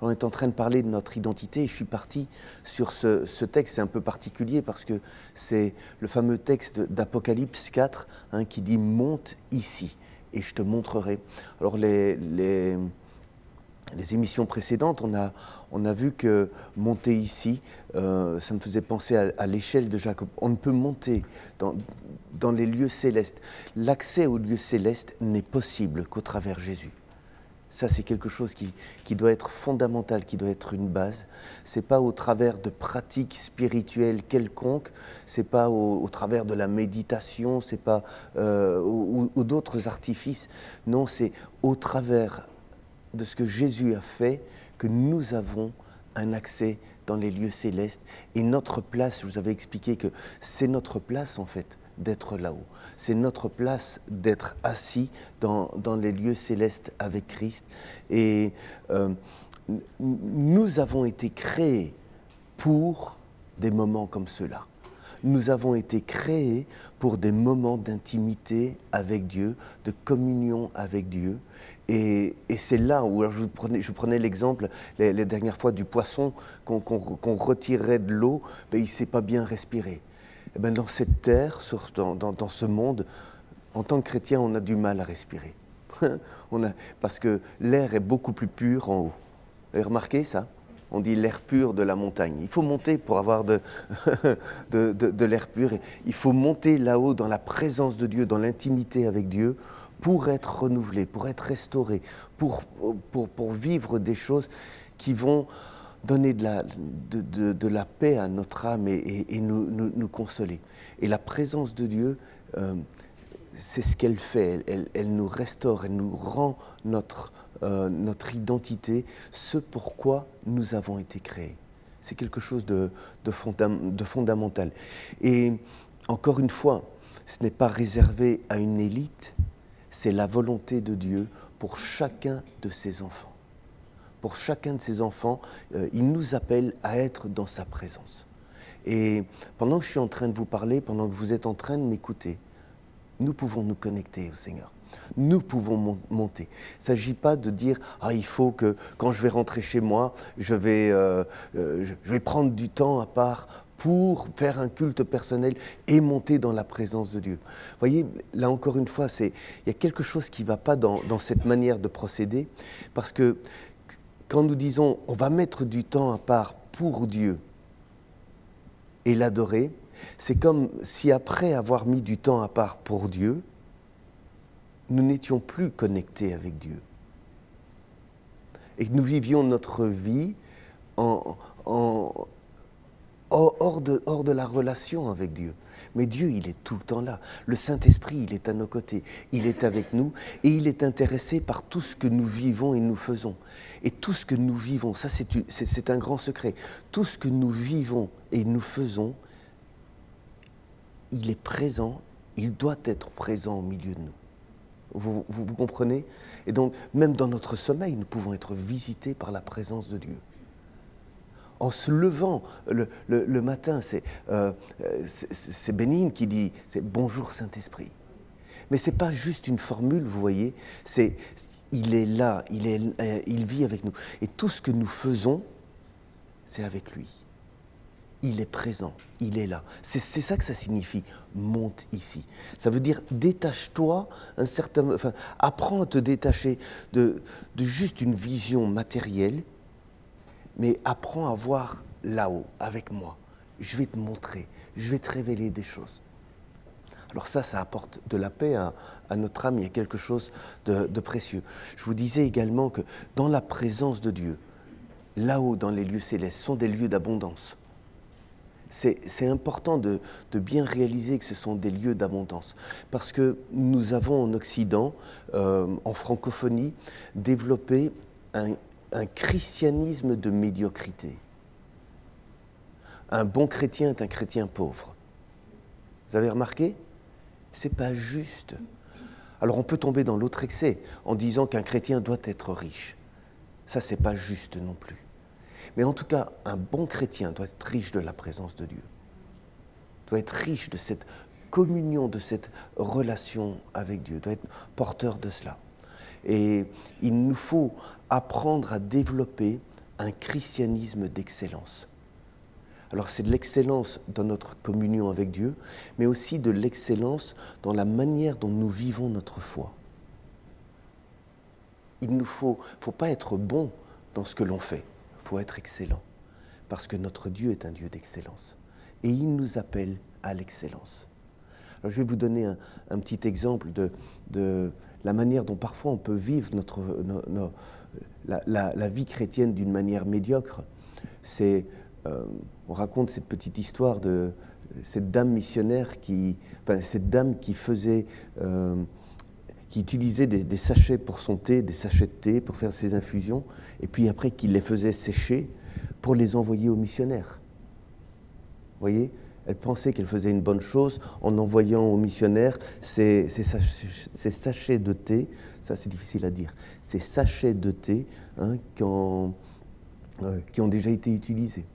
On est en train de parler de notre identité et je suis parti sur ce texte. C'est un peu particulier parce que c'est le fameux texte d'Apocalypse 4 qui dit « Monte ici et je te montrerai ». Alors les émissions précédentes, on a vu que monter ici, ça me faisait penser à l'échelle de Jacob. On ne peut monter dans les lieux célestes. L'accès aux lieux célestes n'est possible qu'au travers Jésus. Ça, c'est quelque chose qui doit être fondamental, qui doit être une base. Ce n'est pas au travers de pratiques spirituelles quelconques, ce n'est pas au travers de la méditation, ce n'est pas ou d'autres artifices. Non, c'est au travers de ce que Jésus a fait que nous avons un accès dans les lieux célestes. Et notre place, je vous avais expliqué que c'est notre place en fait, d'être là-haut. C'est notre place d'être assis dans les lieux célestes avec Christ. Et nous avons été créés pour des moments comme ceux-là. Nous avons été créés pour des moments d'intimité avec Dieu, de communion avec Dieu. Et c'est là où, alors je prenais l'exemple les dernières fois du poisson qu'on retirait de l'eau, il ne sait pas bien respirer. Et dans cette terre, dans ce monde, en tant que chrétien, on a du mal à respirer. Parce que l'air est beaucoup plus pur en haut. Vous avez remarqué ça ? On dit l'air pur de la montagne. Il faut monter pour avoir de l'air pur. Il faut monter là-haut dans la présence de Dieu, dans l'intimité avec Dieu, pour être renouvelé, pour être restauré, pour vivre des choses qui vont donner de la paix à notre âme et nous consoler. Et la présence de Dieu, c'est ce qu'elle fait. Elle nous restaure, elle nous rend notre identité, ce pourquoi nous avons été créés. C'est quelque chose de fondamental. Et encore une fois, ce n'est pas réservé à une élite, c'est la volonté de Dieu pour chacun de ses enfants. Pour chacun de ses enfants, il nous appelle à être dans sa présence. Et pendant que je suis en train de vous parler, pendant que vous êtes en train de m'écouter, nous pouvons nous connecter au Seigneur. Nous pouvons monter. Il ne s'agit pas de dire « Ah, il faut que quand je vais rentrer chez moi, je vais prendre du temps à part pour faire un culte personnel et monter dans la présence de Dieu. » Vous voyez, là encore une fois, il y a quelque chose qui ne va pas dans cette manière de procéder, parce que quand nous disons « on va mettre du temps à part pour Dieu et l'adorer », c'est comme si après avoir mis du temps à part pour Dieu, nous n'étions plus connectés avec Dieu. Et que nous vivions notre vie hors de la relation avec Dieu. Mais Dieu, il est tout le temps là. Le Saint-Esprit, il est à nos côtés. Il est avec nous et il est intéressé par tout ce que nous vivons et nous faisons. Et tout ce que nous vivons, ça c'est un grand secret. Tout ce que nous vivons et nous faisons, il est présent, il doit être présent au milieu de nous. Vous comprenez ? Et donc, même dans notre sommeil, nous pouvons être visités par la présence de Dieu. En se levant le matin, c'est Bénigne qui dit « Bonjour Saint-Esprit ». Mais ce n'est pas juste une formule, vous voyez, il est là, il vit avec nous. Et tout ce que nous faisons, c'est avec lui. Il est présent, il est là. C'est ça que ça signifie, monte ici. Ça veut dire détache-toi, apprends à te détacher de juste une vision matérielle, mais apprends à voir là-haut, avec moi. Je vais te montrer, je vais te révéler des choses. Alors ça apporte de la paix à notre âme, il y a quelque chose de précieux. Je vous disais également que dans la présence de Dieu, là-haut dans les lieux célestes, sont des lieux d'abondance. C'est important de bien réaliser que ce sont des lieux d'abondance. Parce que nous avons en Occident, en francophonie, développé un christianisme de médiocrité. Un bon chrétien est un chrétien pauvre. Vous avez remarqué ? C'est pas juste. Alors on peut tomber dans l'autre excès en disant qu'un chrétien doit être riche. Ça, c'est pas juste non plus. Mais en tout cas, un bon chrétien doit être riche de la présence de Dieu. Doit être riche de cette communion, de cette relation avec Dieu, doit être porteur de cela. Et il nous faut apprendre à développer un christianisme d'excellence. Alors c'est de l'excellence dans notre communion avec Dieu, mais aussi de l'excellence dans la manière dont nous vivons notre foi. Il ne faut pas être bon dans ce que l'on fait, il faut être excellent, parce que notre Dieu est un Dieu d'excellence. Et il nous appelle à l'excellence. Alors, je vais vous donner un petit exemple de la manière dont parfois on peut vivre la vie chrétienne d'une manière médiocre. On raconte cette petite histoire de cette dame missionnaire qui utilisait des sachets pour son thé, des sachets de thé pour faire ses infusions, et puis après qu'il les faisait sécher pour les envoyer aux missionnaires. Vous voyez ? Elle pensait qu'elle faisait une bonne chose en envoyant aux missionnaires ces sachets de thé, ça c'est difficile à dire, ces sachets de thé qui ont déjà été utilisés.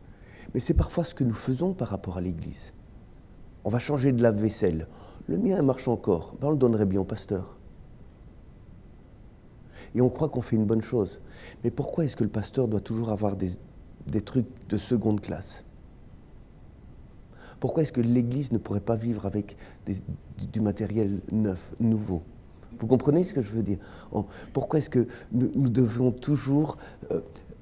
Mais c'est parfois ce que nous faisons par rapport à l'Église. On va changer de lave-vaisselle. Le mien marche encore, on le donnerait bien au pasteur. Et on croit qu'on fait une bonne chose. Mais pourquoi est-ce que le pasteur doit toujours avoir des trucs de seconde classe ? Pourquoi est-ce que l'Église ne pourrait pas vivre avec du matériel neuf, nouveau ? Vous comprenez ce que je veux dire ? Pourquoi est-ce que nous devons toujours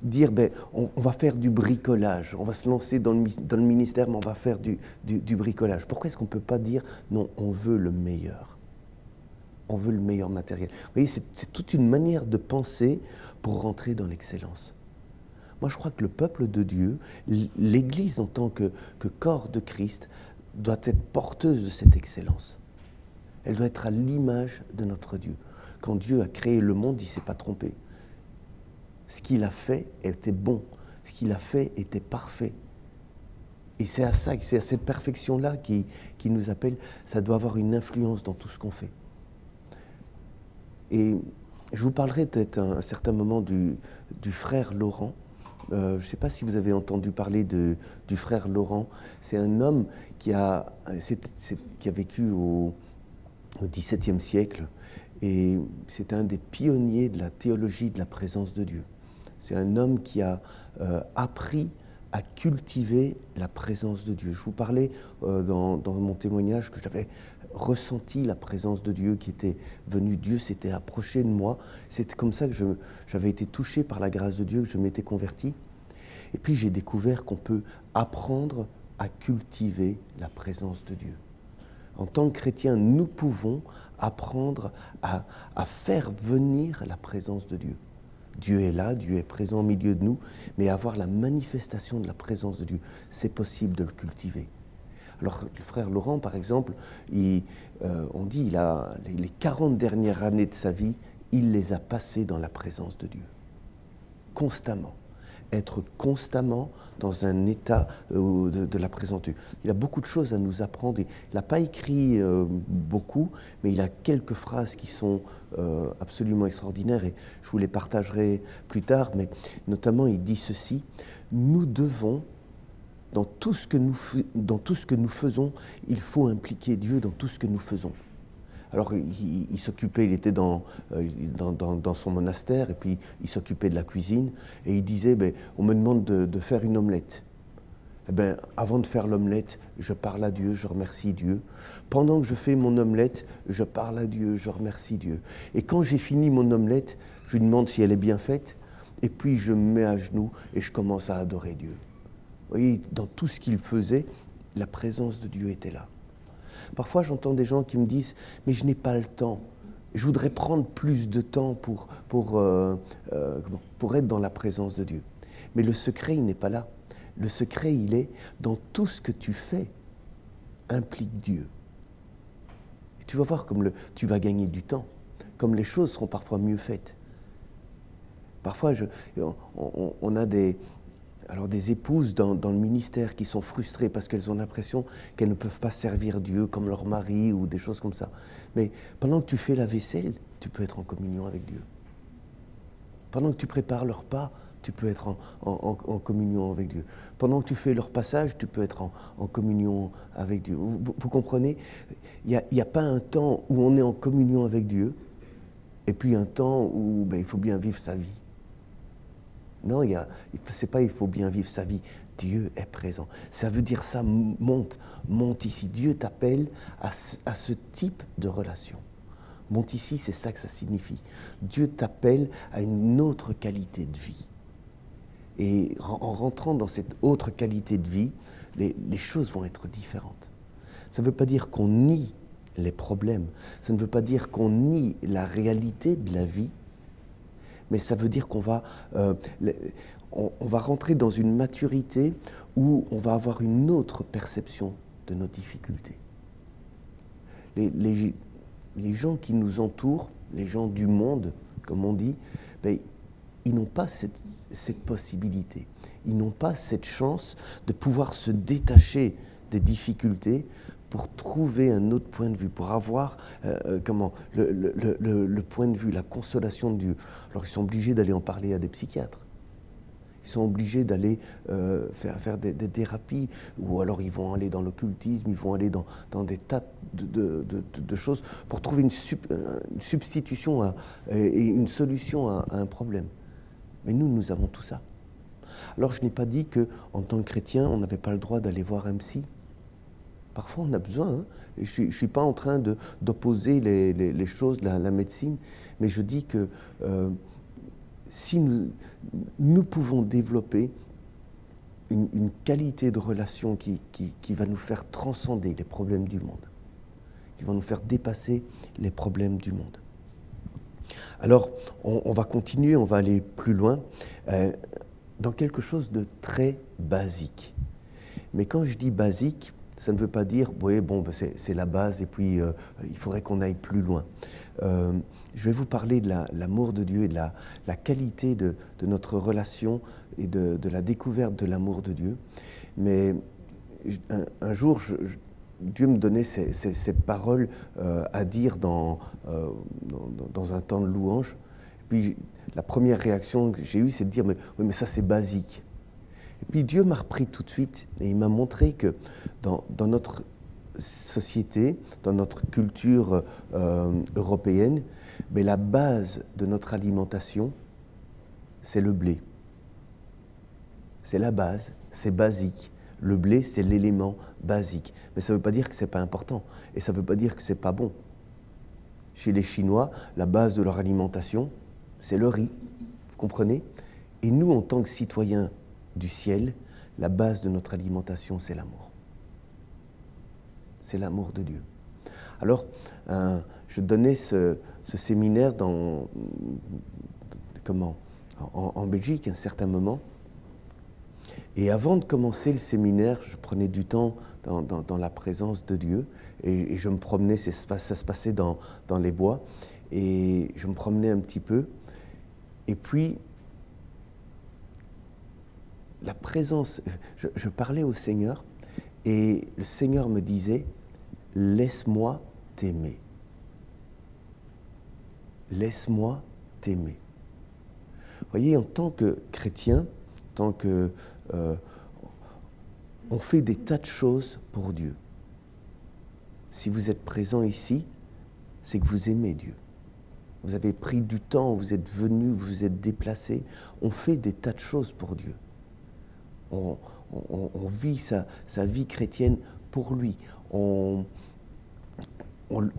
dire, on va faire du bricolage, on va se lancer dans le ministère, mais on va faire du bricolage. Pourquoi est-ce qu'on ne peut pas dire, non, on veut le meilleur ? On veut le meilleur matériel. Vous voyez, c'est toute une manière de penser pour rentrer dans l'excellence. Moi, je crois que le peuple de Dieu, l'Église en tant que corps de Christ, doit être porteuse de cette excellence. Elle doit être à l'image de notre Dieu. Quand Dieu a créé le monde, il ne s'est pas trompé. Ce qu'il a fait était bon. Ce qu'il a fait était parfait. Et c'est à cette perfection-là qui nous appelle. Ça doit avoir une influence dans tout ce qu'on fait. Et je vous parlerai peut-être à un certain moment du frère Laurent. Je ne sais pas si vous avez entendu parler du frère Laurent. C'est un homme qui a vécu au XVIIe siècle et c'est un des pionniers de la théologie de la présence de Dieu. C'est un homme qui a appris à cultiver la présence de Dieu. Je vous parlais dans mon témoignage que j'avais ressenti la présence de Dieu qui était venue. Dieu s'était approché de moi. C'est comme ça que j'avais été touché par la grâce de Dieu, que je m'étais converti. Et puis j'ai découvert qu'on peut apprendre à cultiver la présence de Dieu. En tant que chrétiens, nous pouvons apprendre à faire venir la présence de Dieu. Dieu est là, Dieu est présent au milieu de nous, mais avoir la manifestation de la présence de Dieu, c'est possible de le cultiver. Alors, le frère Laurent, par exemple, on dit il a les 40 dernières années de sa vie, il les a passées dans la présence de Dieu. Constamment. Être constamment dans un état de la présence de Dieu. Il a beaucoup de choses à nous apprendre. Il n'a pas écrit beaucoup, mais il a quelques phrases qui sont absolument extraordinaires et je vous les partagerai plus tard. Mais notamment, il dit ceci, nous devons, dans tout ce que nous faisons, il faut impliquer Dieu dans tout ce que nous faisons. Alors, il s'occupait, il était dans son monastère, et puis il s'occupait de la cuisine, et il disait, on me demande de faire une omelette. Avant de faire l'omelette, je parle à Dieu, je remercie Dieu. Pendant que je fais mon omelette, je parle à Dieu, je remercie Dieu. Et quand j'ai fini mon omelette, je lui demande si elle est bien faite, et puis je me mets à genoux et je commence à adorer Dieu. Vous voyez, dans tout ce qu'il faisait, la présence de Dieu était là. Parfois, j'entends des gens qui me disent « mais je n'ai pas le temps, je voudrais prendre plus de temps pour être dans la présence de Dieu. » Mais le secret, il n'est pas là. Le secret, il est dans tout ce que tu fais, implique Dieu. Et tu vas voir comme tu vas gagner du temps, comme les choses seront parfois mieux faites. Parfois, on a des épouses dans le ministère qui sont frustrées parce qu'elles ont l'impression qu'elles ne peuvent pas servir Dieu comme leur mari ou des choses comme ça. Mais pendant que tu fais la vaisselle, tu peux être en communion avec Dieu. Pendant que tu prépares le repas, tu peux être en communion avec Dieu. Pendant que tu fais leur passage, tu peux être en communion avec Dieu. Vous comprenez ? Il n'y a pas un temps où on est en communion avec Dieu et puis un temps où il faut bien vivre sa vie. Non, c'est pas il faut bien vivre sa vie. Dieu est présent. Ça veut dire ça, monte ici. Dieu t'appelle à ce type de relation. Monte ici, c'est ça que ça signifie. Dieu t'appelle à une autre qualité de vie. Et en rentrant dans cette autre qualité de vie, les choses vont être différentes. Ça ne veut pas dire qu'on nie les problèmes, ça ne veut pas dire qu'on nie la réalité de la vie, mais ça veut dire qu'on va, on va rentrer dans une maturité où on va avoir une autre perception de nos difficultés. Les gens qui nous entourent, les gens du monde, comme on dit, ben, ils n'ont pas cette possibilité, ils n'ont pas cette chance de pouvoir se détacher des difficultés pour trouver un autre point de vue, pour avoir le point de vue, la consolation de Dieu. Alors ils sont obligés d'aller en parler à des psychiatres. Ils sont obligés d'aller faire des thérapies, ou alors ils vont aller dans l'occultisme, ils vont aller dans des tas de choses pour trouver une substitution et une solution à un problème. Mais nous avons tout ça. Alors je n'ai pas dit qu'en tant que chrétien, on n'avait pas le droit d'aller voir un psy. Parfois on a besoin, hein. Et je ne suis pas en train d'opposer les choses, la médecine, mais je dis que si nous pouvons développer une qualité de relation qui va nous faire transcender les problèmes du monde, qui va nous faire dépasser les problèmes du monde. Alors, on va continuer, on va aller plus loin, dans quelque chose de très basique. Mais quand je dis basique, ça ne veut pas dire, oui, bon, c'est la base et puis il faudrait qu'on aille plus loin. Je vais vous parler de l'amour de Dieu et de la qualité de notre relation et de la découverte de l'amour de Dieu. Mais un jour, Dieu me donnait ces paroles à dire dans un temps de louange. Et puis la première réaction que j'ai eue, c'est de dire, oui, mais ça c'est basique. Et puis Dieu m'a repris tout de suite et il m'a montré que dans notre société, dans notre culture européenne, mais la base de notre alimentation, c'est le blé. C'est la base, c'est basique. Le blé, c'est l'élément basique. Mais ça ne veut pas dire que ce n'est pas important. Et ça ne veut pas dire que ce n'est pas bon. Chez les Chinois, la base de leur alimentation, c'est le riz. Vous comprenez ? Et nous, en tant que citoyens du ciel, la base de notre alimentation, c'est l'amour. C'est l'amour de Dieu. Alors, je donnais ce séminaire en Belgique à un certain moment. Et avant de commencer le séminaire, je prenais du temps dans la présence de Dieu et je me promenais, ça se passait dans les bois, et je me promenais un petit peu. Et puis, la présence, je parlais au Seigneur et le Seigneur me disait « Laisse-moi t'aimer. Laisse-moi t'aimer. » Vous voyez, en tant que chrétien, on fait des tas de choses pour Dieu. Si vous êtes présent ici, c'est que vous aimez Dieu. Vous avez pris du temps, vous êtes venu, vous vous êtes déplacé. On fait des tas de choses pour Dieu. On vit sa vie chrétienne pour lui. On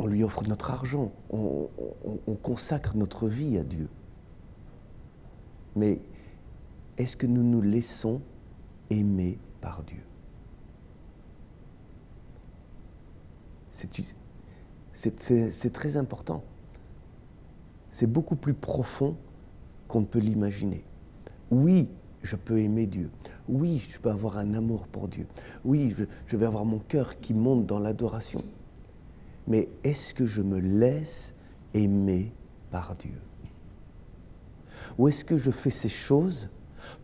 lui offre notre argent. On consacre notre vie à Dieu. Mais est-ce que nous nous laissons aimer par Dieu ? C'est très important. C'est beaucoup plus profond qu'on ne peut l'imaginer. Oui, je peux aimer Dieu. Oui, je peux avoir un amour pour Dieu. Oui, je vais avoir mon cœur qui monte dans l'adoration. Mais est-ce que je me laisse aimer par Dieu ? Ou est-ce que je fais ces choses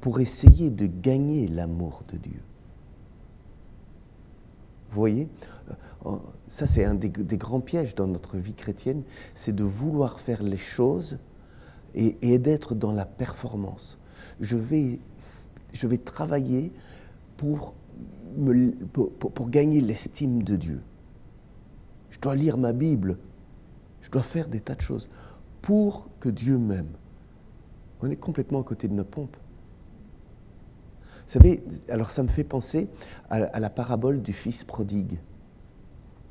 pour essayer de gagner l'amour de Dieu ? Vous voyez, ça c'est un des grands pièges dans notre vie chrétienne, c'est de vouloir faire les choses et d'être dans la performance. Je vais travailler pour gagner l'estime de Dieu. Je dois lire ma Bible, je dois faire des tas de choses pour que Dieu m'aime. On est complètement à côté de notre pompe. savez, alors ça me fait penser à la parabole du fils prodigue.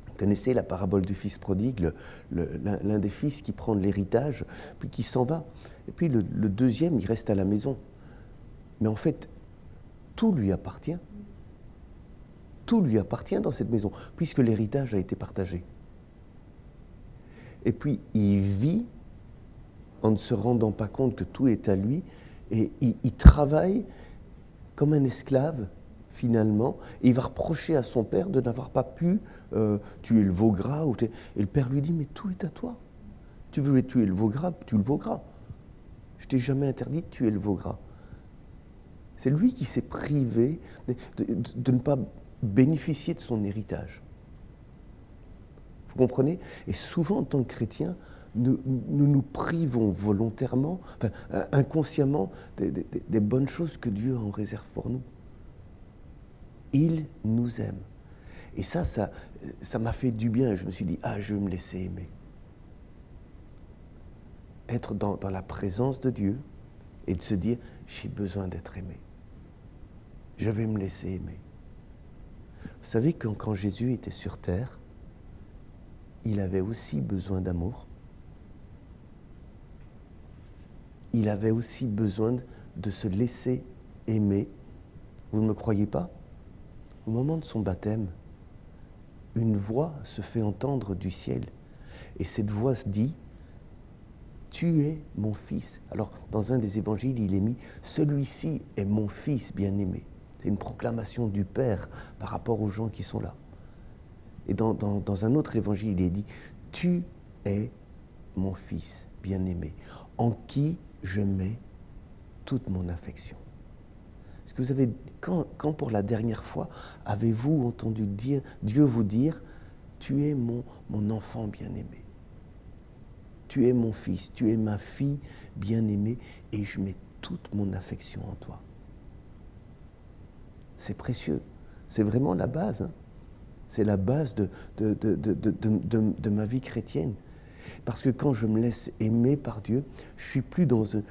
Vous connaissez la parabole du fils prodigue, l'un des fils qui prend de l'héritage, puis qui s'en va. Et puis le deuxième, il reste à la maison. Mais en fait, tout lui appartient. Tout lui appartient dans cette maison, puisque l'héritage a été partagé. Et puis, il vit en ne se rendant pas compte que tout est à lui, et il travaille comme un esclave, finalement, et il va reprocher à son père de n'avoir pas pu tuer le veau gras. Et le père lui dit, mais tout est à toi. Tu veux tuer le veau gras, tue le veau gras. Je t'ai jamais interdit de tuer le veau gras. C'est lui qui s'est privé de ne pas bénéficier de son héritage. Vous comprenez? Et souvent, en tant que chrétiens, nous privons volontairement, inconsciemment, des bonnes choses que Dieu en réserve pour nous. Il nous aime. Et ça m'a fait du bien. Je me suis dit, je vais me laisser aimer. Être dans la présence de Dieu et de se dire, j'ai besoin d'être aimé. Je vais me laisser aimer. Vous savez que quand Jésus était sur terre, il avait aussi besoin d'amour. Il avait aussi besoin de se laisser aimer. Vous ne me croyez pas? Au moment de son baptême, une voix se fait entendre du ciel. Et cette voix dit, « Tu es mon fils ». Alors, dans un des évangiles, il est mis, « Celui-ci est mon fils bien-aimé ». C'est une proclamation du Père par rapport aux gens qui sont là. Et dans un autre évangile, il est dit, « Tu es mon fils bien-aimé, en qui je mets toute mon affection ». Est-ce que vous avez, quand pour la dernière fois, avez-vous entendu Dieu vous dire, « Tu es mon enfant bien-aimé. Tu es mon fils, tu es ma fille bien-aimée, et je mets toute mon affection en toi. » C'est précieux. C'est vraiment la base. Hein. C'est la base de ma vie chrétienne. Parce que quand je me laisse aimer par Dieu, je suis plus je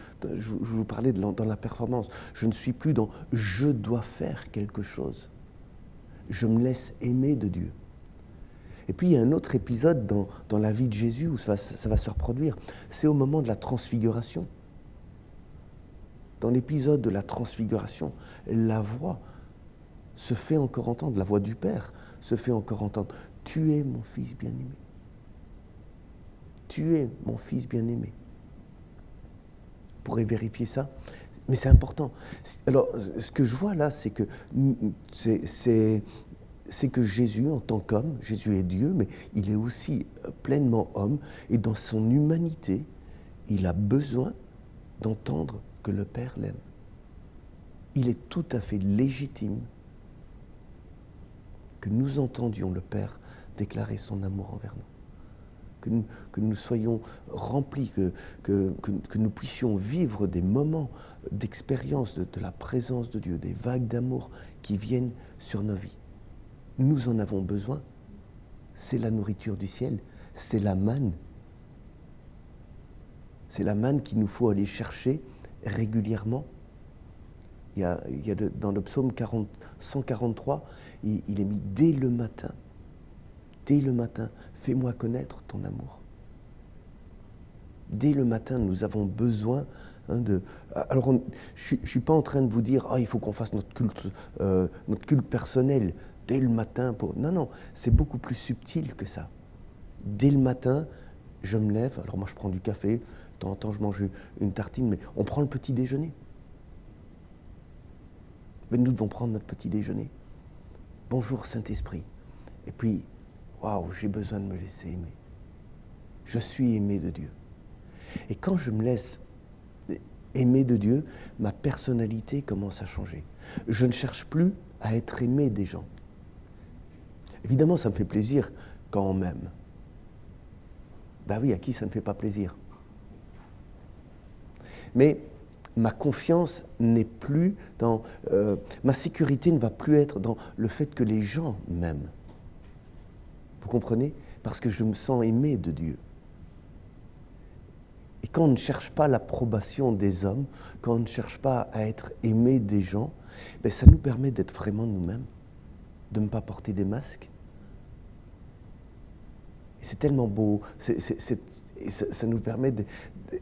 vous parlais dans la performance, je ne suis plus dans « je dois faire quelque chose ». Je me laisse aimer de Dieu. Et puis il y a un autre épisode dans la vie de Jésus où ça va se reproduire. C'est au moment de la transfiguration. Dans l'épisode de la transfiguration, la voix se fait encore entendre, la voix du Père se fait encore entendre. « Tu es mon fils bien-aimé. Tu es mon fils bien-aimé. » Vous pourrez vérifier ça, mais c'est important. Alors, ce que je vois là, c'est que Jésus, en tant qu'homme, Jésus est Dieu, mais il est aussi pleinement homme, et dans son humanité, il a besoin d'entendre que le Père l'aime. Il est tout à fait légitime que nous entendions le Père déclarer son amour envers nous. Que nous soyons remplis, que nous puissions vivre des moments d'expérience de la présence de Dieu, des vagues d'amour qui viennent sur nos vies. Nous en avons besoin. C'est la nourriture du ciel, c'est la manne. C'est la manne qu'il nous faut aller chercher régulièrement. Il y a dans le psaume 143, il est mis « dès le matin ». Dès le matin, fais-moi connaître ton amour. Dès le matin, nous avons besoin de... Alors, je ne suis pas en train de vous dire « il faut qu'on fasse notre culte personnel dès le matin. » Non, c'est beaucoup plus subtil que ça. Dès le matin, je me lève. Alors moi, je prends du café. De temps en temps, je mange une tartine. Mais on prend le petit déjeuner. Mais nous devons prendre notre petit déjeuner. Bonjour Saint-Esprit. Et puis, waouh, j'ai besoin de me laisser aimer. Je suis aimé de Dieu. Et quand je me laisse aimer de Dieu, ma personnalité commence à changer. Je ne cherche plus à être aimé des gens. Évidemment, ça me fait plaisir quand on m'aime. Ben oui, à qui ça ne fait pas plaisir? Mais ma confiance n'est plus dans... ma sécurité ne va plus être dans le fait que les gens m'aiment. Vous comprenez? Parce que je me sens aimé de Dieu. Et quand on ne cherche pas l'approbation des hommes, quand on ne cherche pas à être aimé des gens, ben ça nous permet d'être vraiment nous-mêmes, de ne pas porter des masques. Et c'est tellement beau, ça nous permet de...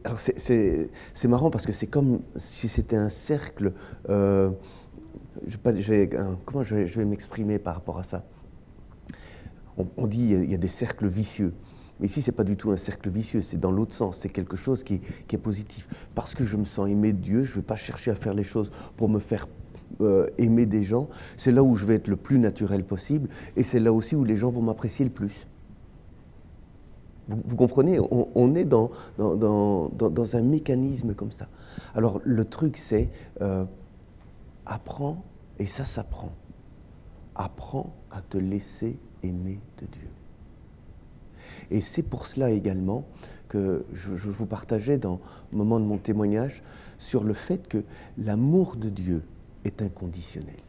Alors c'est marrant parce que c'est comme si c'était un cercle, comment je vais m'exprimer par rapport à ça? On dit il y a des cercles vicieux. Mais ici, ce n'est pas du tout un cercle vicieux, c'est dans l'autre sens, c'est quelque chose qui est positif. Parce que je me sens aimé de Dieu, je ne vais pas chercher à faire les choses pour me faire aimer des gens. C'est là où je vais être le plus naturel possible, et c'est là aussi où les gens vont m'apprécier le plus. Vous comprenez, on est dans un mécanisme comme ça. Alors le truc, c'est apprends, et ça s'apprend. Apprends à te laisser aimer de Dieu. Et c'est pour cela également que je vous partageais dans le moment de mon témoignage sur le fait que l'amour de Dieu est inconditionnel.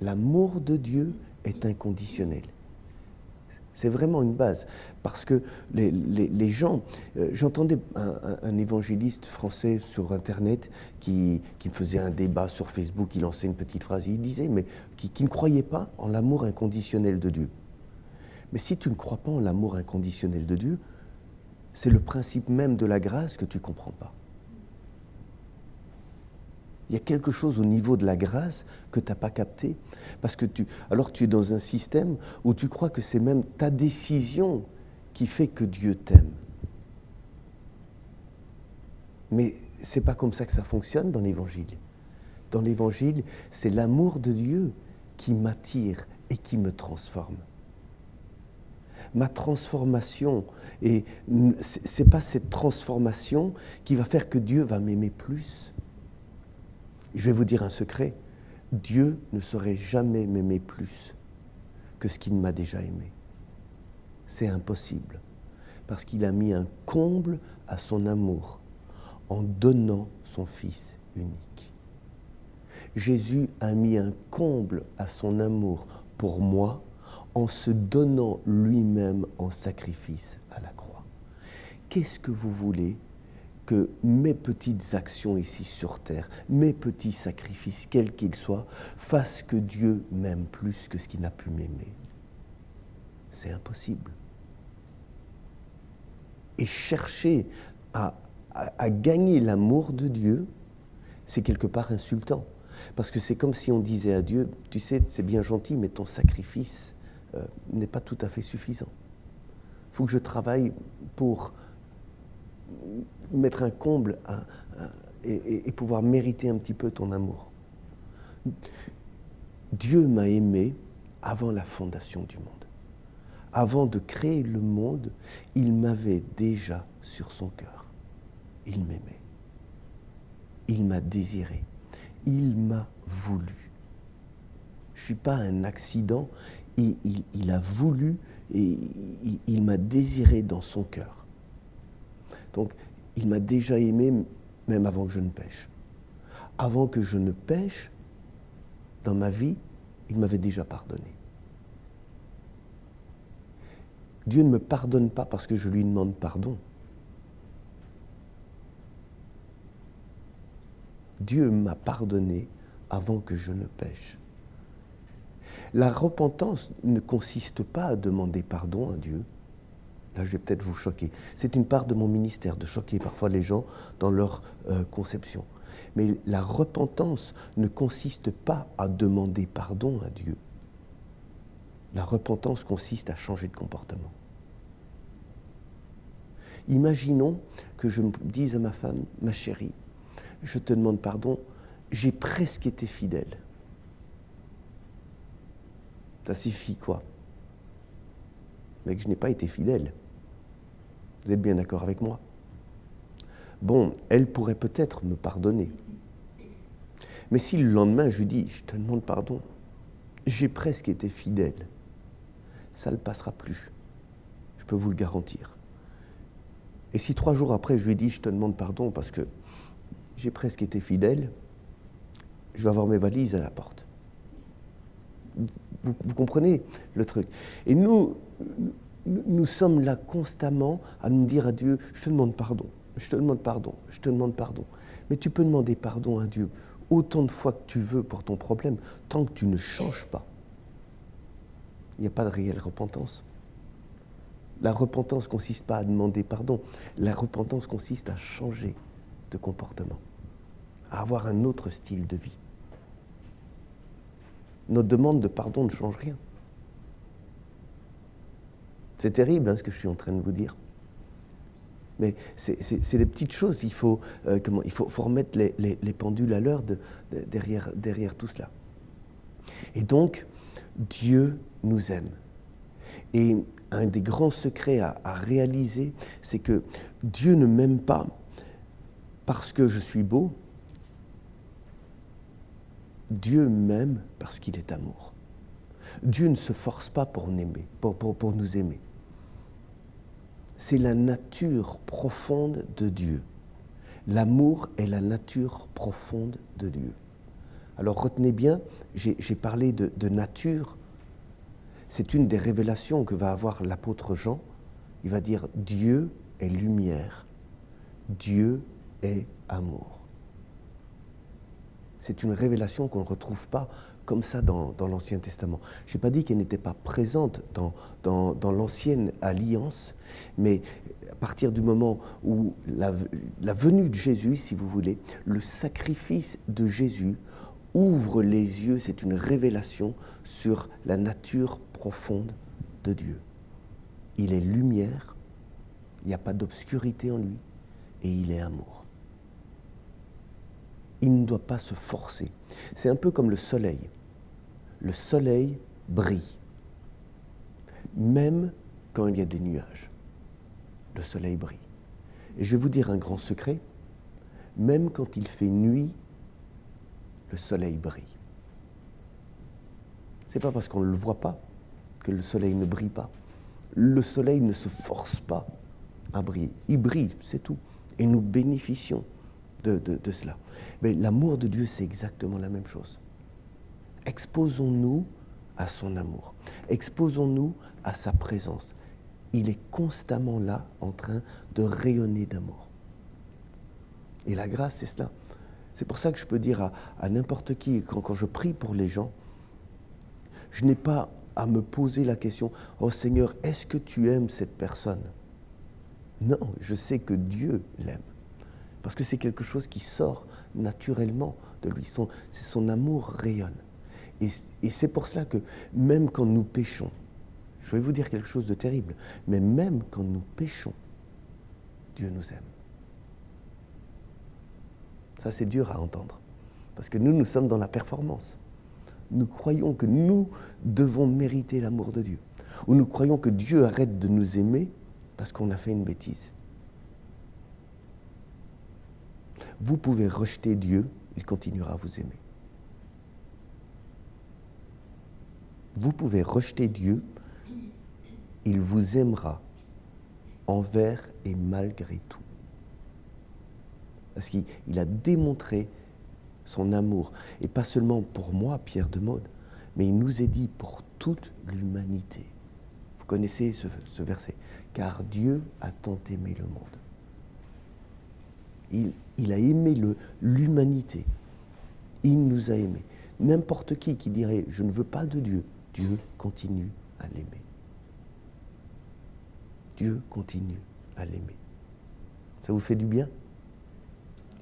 L'amour de Dieu est inconditionnel. C'est vraiment une base, parce que les gens... j'entendais un évangéliste français sur Internet qui me faisait un débat sur Facebook, il lançait une petite phrase, il disait, mais qui ne croyait pas en l'amour inconditionnel de Dieu. Mais si tu ne crois pas en l'amour inconditionnel de Dieu, c'est le principe même de la grâce que tu ne comprends pas. Il y a quelque chose au niveau de la grâce que tu n'as pas capté, parce que tu es dans un système où tu crois que c'est même ta décision qui fait que Dieu t'aime. Mais ce n'est pas comme ça que ça fonctionne dans l'Évangile. Dans l'Évangile, c'est l'amour de Dieu qui m'attire et qui me transforme. Ma transformation, et ce n'est pas cette transformation qui va faire que Dieu va m'aimer plus. Je vais vous dire un secret, Dieu ne saurait jamais m'aimer plus que ce qu'il m'a déjà aimé. C'est impossible, parce qu'il a mis un comble à son amour en donnant son Fils unique. Jésus a mis un comble à son amour pour moi en se donnant lui-même en sacrifice à la croix. Qu'est-ce que vous voulez que mes petites actions ici sur terre, mes petits sacrifices, quels qu'ils soient, fassent que Dieu m'aime plus que ce qu'il n'a pu m'aimer? C'est impossible. Et chercher à gagner l'amour de Dieu, c'est quelque part insultant. Parce que c'est comme si on disait à Dieu, tu sais, c'est bien gentil, mais ton sacrifice n'est pas tout à fait suffisant. Il faut que je travaille pour mettre un comble et pouvoir mériter un petit peu ton amour. Dieu m'a aimé avant la fondation du monde. Avant de créer le monde, il m'avait déjà sur son cœur. Il m'aimait. Il m'a désiré. Il m'a voulu. Je ne suis pas un accident. Il a voulu et il m'a désiré dans son cœur. Donc, il m'a déjà aimé même avant que je ne pêche. Avant que je ne pêche, dans ma vie, il m'avait déjà pardonné. Dieu ne me pardonne pas parce que je lui demande pardon. Dieu m'a pardonné avant que je ne pêche. La repentance ne consiste pas à demander pardon à Dieu. Là, je vais peut-être vous choquer. C'est une part de mon ministère, de choquer parfois les gens dans leur conception. Mais la repentance ne consiste pas à demander pardon à Dieu. La repentance consiste à changer de comportement. Imaginons que je me dise à ma femme, ma chérie, je te demande pardon, j'ai presque été fidèle. Ça suffit quoi? Mais que je n'ai pas été fidèle. Vous êtes bien d'accord avec moi? Bon, elle pourrait peut-être me pardonner. Mais si le lendemain je lui dis, je te demande pardon, j'ai presque été fidèle, ça ne passera plus. Je peux vous le garantir. Et si 3 jours après je lui dis, je te demande pardon parce que j'ai presque été fidèle, je vais avoir mes valises à la porte. Vous comprenez le truc? Et nous, nous sommes là constamment à nous dire à Dieu, je te demande pardon, je te demande pardon, je te demande pardon. Mais tu peux demander pardon à Dieu autant de fois que tu veux pour ton problème, tant que tu ne changes pas. Il n'y a pas de réelle repentance. La repentance ne consiste pas à demander pardon, la repentance consiste à changer de comportement, à avoir un autre style de vie. Notre demande de pardon ne change rien. C'est terrible ce que je suis en train de vous dire. Mais c'est des petites choses, il faut remettre les pendules à l'heure derrière tout cela. Et donc, Dieu nous aime. Et un des grands secrets à réaliser, c'est que Dieu ne m'aime pas parce que je suis beau. Dieu m'aime parce qu'il est amour. Dieu ne se force pas pour nous aimer. C'est la nature profonde de Dieu. L'amour est la nature profonde de Dieu. Alors retenez bien, j'ai parlé de nature. C'est une des révélations que va avoir l'apôtre Jean. Il va dire Dieu est lumière, Dieu est amour. C'est une révélation qu'on ne retrouve pas comme ça dans l'Ancien Testament. Je n'ai pas dit qu'elle n'était pas présente dans l'Ancienne Alliance, mais à partir du moment où la venue de Jésus, si vous voulez, le sacrifice de Jésus ouvre les yeux, c'est une révélation sur la nature profonde de Dieu. Il est lumière, il n'y a pas d'obscurité en lui, et il est amour. Il ne doit pas se forcer. C'est un peu comme le soleil. Le soleil brille, même quand il y a des nuages. Le soleil brille. Et je vais vous dire un grand secret, même quand il fait nuit, le soleil brille. Ce n'est pas parce qu'on ne le voit pas que le soleil ne brille pas. Le soleil ne se force pas à briller. Il brille, c'est tout. Et nous bénéficions de cela. Mais l'amour de Dieu, c'est exactement la même chose. Exposons-nous à son amour. Exposons-nous à sa présence. Il est constamment là, en train de rayonner d'amour. Et la grâce, c'est cela. C'est pour ça que je peux dire à n'importe qui, quand je prie pour les gens, je n'ai pas à me poser la question « Oh Seigneur, est-ce que tu aimes cette personne ?» Non, je sais que Dieu l'aime. Parce que c'est quelque chose qui sort naturellement de lui. Son amour rayonne. Et c'est pour cela que même quand nous péchons, je vais vous dire quelque chose de terrible, mais même quand nous péchons, Dieu nous aime. Ça, c'est dur à entendre. Parce que nous sommes dans la performance. Nous croyons que nous devons mériter l'amour de Dieu. Ou nous croyons que Dieu arrête de nous aimer parce qu'on a fait une bêtise. Vous pouvez rejeter Dieu, il continuera à vous aimer. Vous pouvez rejeter Dieu, il vous aimera envers et malgré tout. Parce qu'il a démontré son amour, et pas seulement pour moi, Pierre de Maude, mais il nous est dit pour toute l'humanité. Vous connaissez ce verset, car Dieu a tant aimé le monde. Il a aimé l'humanité. Il nous a aimés. N'importe qui dirait « je ne veux pas de Dieu », Dieu continue à l'aimer. Dieu continue à l'aimer. Ça vous fait du bien ?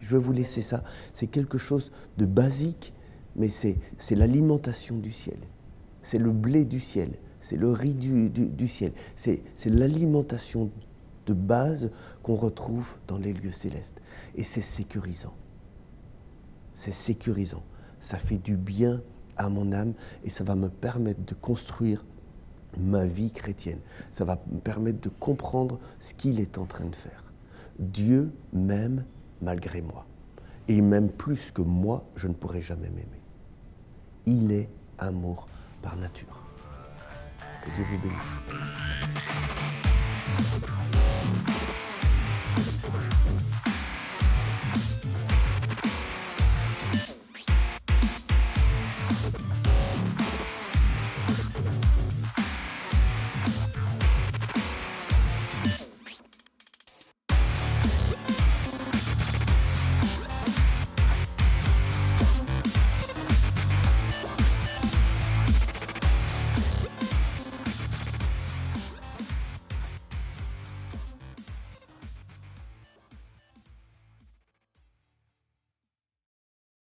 Je vais vous laisser ça. C'est quelque chose de basique, mais c'est l'alimentation du ciel. C'est le blé du ciel. C'est le riz du ciel. C'est l'alimentation de base qu'on retrouve dans les lieux célestes. Et c'est sécurisant. C'est sécurisant. Ça fait du bien à mon âme et ça va me permettre de construire ma vie chrétienne. Ça va me permettre de comprendre ce qu'il est en train de faire. Dieu m'aime malgré moi. Et il m'aime plus que moi, je ne pourrais jamais m'aimer. Il est amour par nature. Que Dieu vous bénisse.